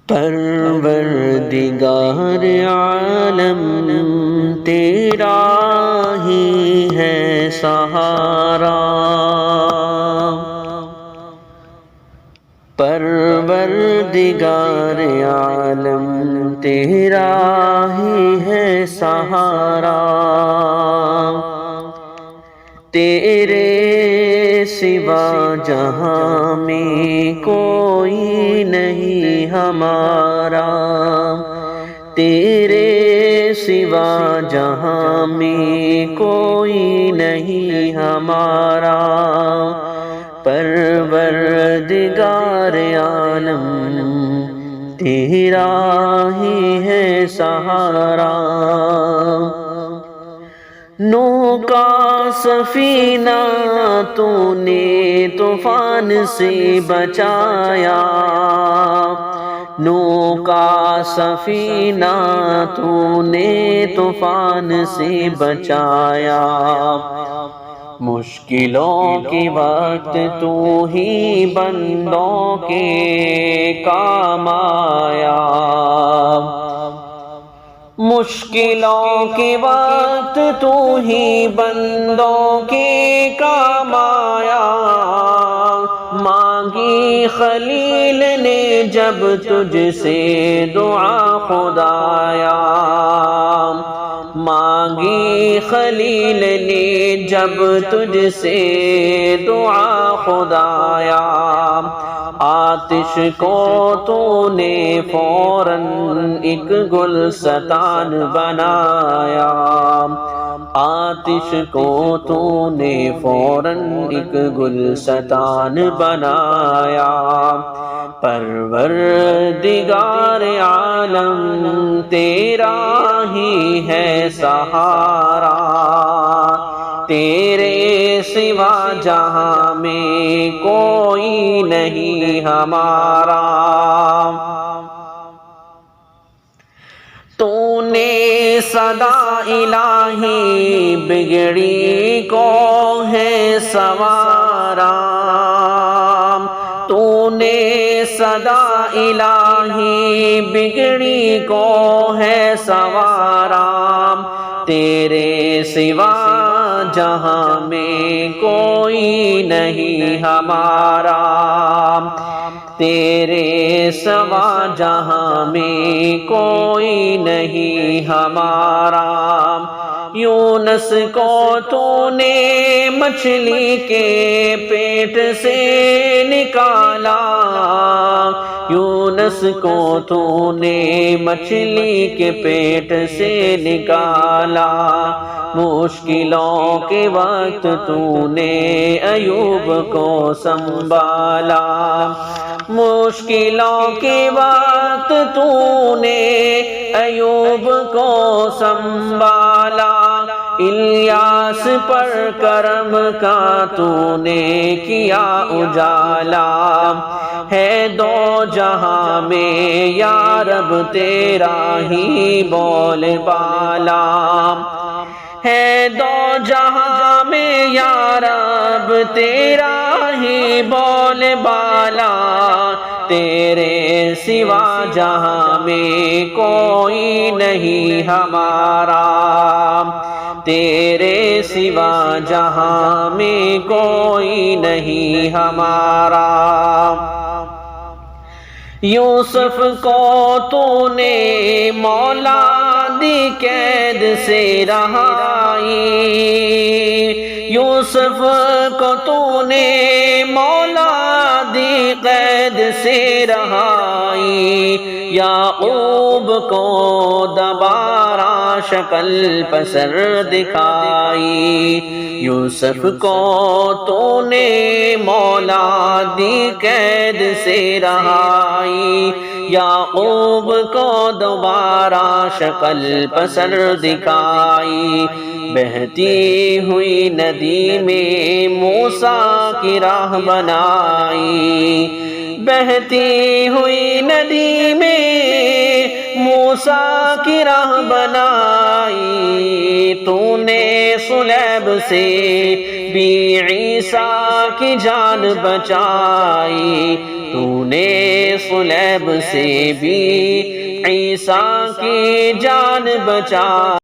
پروردگار عالم تیرا ہی ہے سہارا، پروردگار عالم تیرا ہی ہے سہارا، تیرے سوا جہاں میں کوئی نہیں ہمارا، تیرے سوا جہاں میں کوئی نہیں ہمارا، پروردگار عالم تیرا ہی ہے سہارا، نوح کا سفینہ تو نے طوفان سے بچایا، نوح کا سفینہ تو نے طوفان سے بچایا، مشکلوں کے وقت تو ہی بندوں کے کام آیا، مشکلوں کے وقت تو ہی بندوں کے کام آیا، مانگی خلیل نے جب تجھ سے دعا خدایا، مانگی خلیل نے جب تجھ سے دعا خدایا، آتش کو تو نے فوراً ایک گلستان بنایا، آتش کو تو نے فوراً ایک گلستان بنایا، پروردگار عالم تیرا ہی ہے سہارا، تیرے سوا جہاں میں کوئی نہیں ہمارا، تو نے صدا الہی بگڑی کو ہے سوارا، تو نے صدا الہی بگڑی کو ہے سوارا، تیرے سوا جہاں میں کوئی نہیں ہمارا، تیرے سوا جہاں میں کوئی نہیں ہمارا، یونس کو تو نے مچھلی کے پیٹ سے نکالا، یونس کو تو نے مچھلی کے پیٹ سے نکالا، مشکلوں کے وقت تو نے ایوب کو سنبھالا، مشکلوں کے وقت تو نے ایوب کو سنبھالا، الیاس پر کرم کا تو نے کیا اجالا، ہے دو جہاں میں یا رب تیرا ہی بول بالا، ہے دو جہاں میں یا رب تیرا ہی بول بالا، تیرے سوا جہاں میں کوئی نہیں ہمارا، تیرے سوا جہاں میں کوئی نہیں ہمارا، یوسف کو تو نے مولا دی قید سے رہائی، یوسف کو تو نے مولا دی قید سے رہائی، یعقوب کو دوبارہ شکل پسر دکھائی، یوسف کو تو نے مولا دی قید سے رہائی، یعقوب کو دوبارہ شکل پسر دکھائی، بہتی ہوئی ندی میں موسیٰ کی راہ بنائی، بہتی ہوئی ندی میں موسیٰ کی راہ بنائی، تو نے صلیب سے بھی عیسیٰ کی جان بچائی، تو نے صلیب سے بھی عیسیٰ کی جان بچائی۔